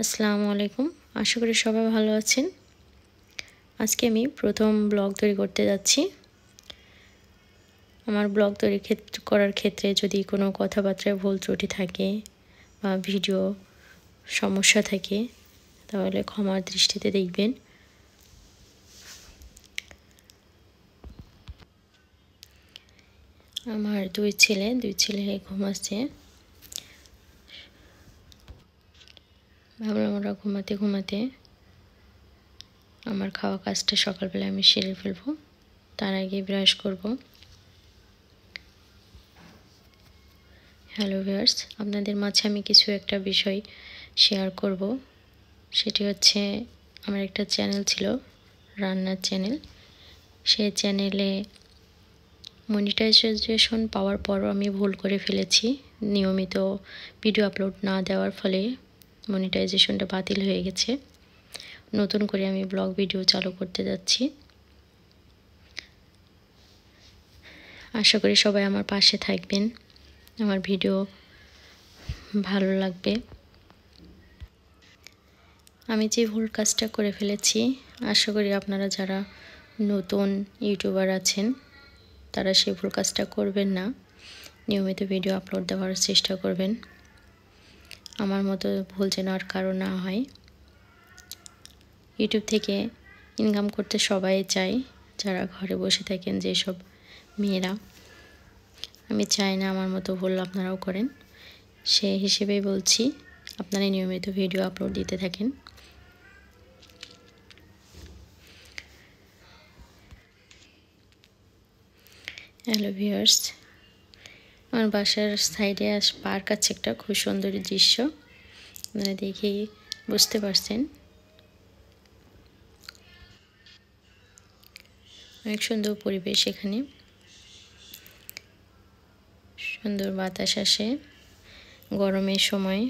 আসসালামু আলাইকুম। আশা করি সবাই ভালো আছেন। আজকে আমি প্রথম ব্লগ তৈরি করতে যাচ্ছি। আমার ব্লগ তৈরি করার ক্ষেত্রে যদি কোনো কথাবার্তায় ভুল ত্রুটি থাকে বা ভিডিও সমস্যা থাকে তাহলে ক্ষমার দৃষ্টিতে দেখবেন। আমার দুই ছেলে ঘুমাচ্ছে। ভাবলাম ওরা ঘুমাতে আমার খাওয়া কাজটা সকালবেলা আমি সেরে ফেলবো। তার আগে ব্রাশ করব। হ্যালো ভিউয়ার্স, আপনাদের মাঝে আমি কিছু একটা বিষয় শেয়ার করব। সেটি হচ্ছে আমার একটা চ্যানেল ছিল, রান্নার চ্যানেল। সেই চ্যানেলে মনিটাইজেশন পাওয়ার পরও আমি ভুল করে ফেলেছি। নিয়মিত ভিডিও আপলোড না দেওয়ার ফলে মনিটাইজেশনটা বাতিল হয়ে গেছে। নতুন করে আমি ব্লগ ভিডিও চালু করতে যাচ্ছি। আশা করি সবাই আমার পাশে থাকবেন, আমার ভিডিও ভালো লাগবে। আমি যে ভুল কাজটা করে ফেলেছি, আশা করি আপনারা যারা নতুন ইউটিউবার আছেন তারা সেই ভুল কাজটা করবেন না। নিয়মিত ভিডিও আপলোড দেওয়ার চেষ্টা করবেন। আমার মতো ভুল যেন আর কারো না হয়। ইউটিউব থেকে ইনকাম করতে সবাই চায়, যারা ঘরে বসে থাকেন যেসব মেয়েরা। আমি চাই না আমার মতো ভুল আপনারাও করেন। সেই হিসেবেই বলছি, আপনারা নিয়মিত ভিডিও আপলোড দিতে থাকেন। হ্যালো ভিউয়ার্স, আমার বাসার সাইডে পার্ক আছে, একটা খুব সুন্দর দৃশ্য। আপনারা দেখেই বুঝতে পারছেন। অনেক সুন্দর পরিবেশ, এখানে সুন্দর বাতাস আসে গরমের সময়।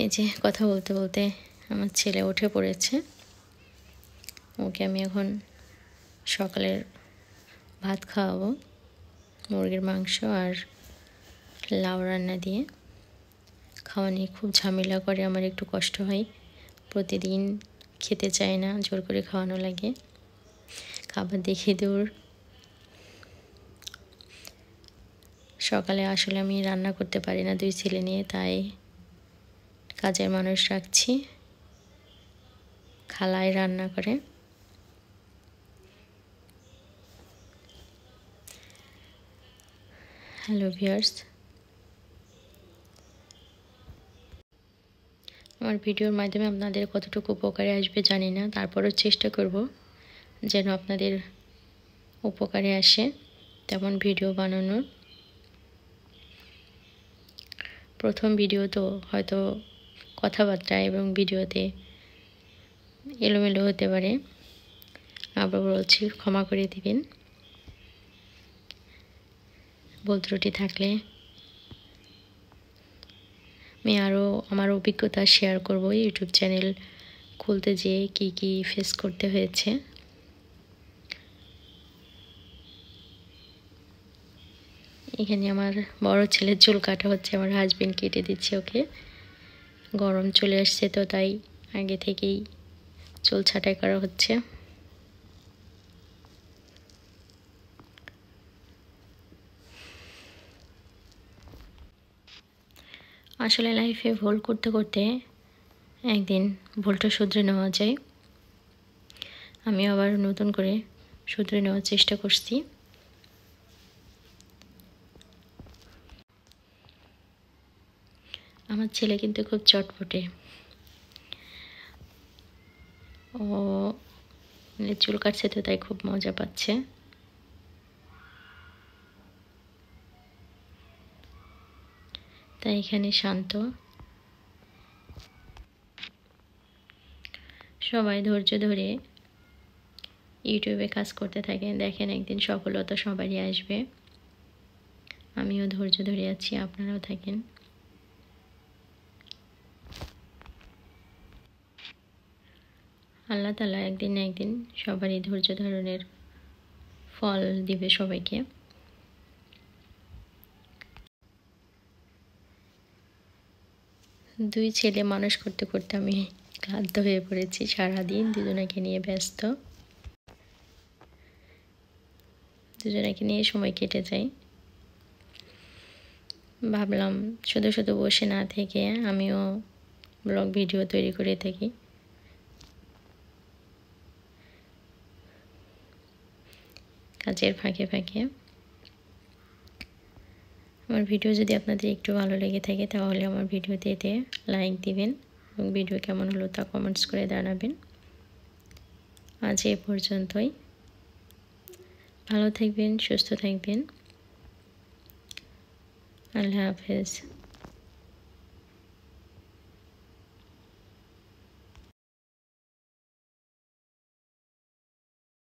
এই যে কথা বলতে বলতে আমার ছেলে উঠে পড়েছে। ওকে আমি এখন সকালের ভাত খাওয়াবো, মুরগির মাংস আর লাউ রান্না দিয়ে। খাওয়া নিয়ে খুব ঝামেলা করে, আমার একটু কষ্ট হয়। প্রতিদিন খেতে চায় না, জোর করে খাওয়ানো লাগে। খাবার দেখে দূর। সকালে আসলে আমি রান্না করতে পারি না দুই ছেলে নিয়ে, তাই কাজের মানুষ রাখছি, খালাই রান্না করে। হ্যালো ভিউয়ার্স, আমার ভিডিওর মাধ্যমে আপনাদের কতটুকু উপকারে আসবে জানি না, তারপরেও চেষ্টা করব যেন আপনাদের উপকারে আসে তেমন ভিডিও বানানোর। প্রথম ভিডিও তো হয়তো কথাবার্তা এবং ভিডিওতে এলোমেলো হতে পারে, আবার বলছি ক্ষমা করে দিবেন। ভুল ত্রুটি থাকলে আমি আরও আমার অভিজ্ঞতা শেয়ার করব। ইউটিউব চ্যানেল খুলতে যেয়ে কি ফেস করতে হয়েছে। এখানে আমার বড় ছেলের চুল কাটা হচ্ছে, আমার হাজবেন্ড কেটে দিচ্ছে ওকে। গরম চলে আসছে তো তাই আগে থেকেই চুল ছাঁটাই করা হচ্ছে। আসলে লাইফে ভুল করতে করতে একদিন ভুলটা শুধরে নেওয়া যায়। আমি আবার নতুন করে শুধরে নেওয়ার চেষ্টা করছি। আমার ছেলে কিন্তু খুব চটপটে। ও চুল কাটছে তো তাই খুব মজা পাচ্ছে। তাই এখানে শান্ত। সবাই ধৈর্য ধরে ইউটিউবে কাজ করতে থাকেন, দেখেন একদিন সফলতা সবারই আসবে। আমিও ধৈর্য ধরে আছি, আপনারাও থাকেন। আল্লাহ তাআলা একদিন না একদিন সবারই ধৈর্য ধারণের ফল দিবে সবাইকে। দুই ছেলে মানুষ করতে করতে আমি ক্লান্ত হয়ে পড়েছি, সারাদিন দুজনকে নিয়ে ব্যস্ত, দুজনকে নিয়ে সময় কেটে যায়। ভাবলাম শুধু শুধু বসে না থেকে আমিও ব্লগ ভিডিও তৈরি করে থাকি। কাজের ফাঁকে ফাঁকে আমার ভিডিও যদি আপনাদের একটু ভালো লেগে থাকে তাহলে আমার ভিডিওতে লাইক দিবেন এবং ভিডিও কেমন হলো তা কমেন্টস করে জানাবেন। আজ এ পর্যন্তই। ভালো থাকবেন, সুস্থ থাকবেন। আল্লাহ হাফেজ।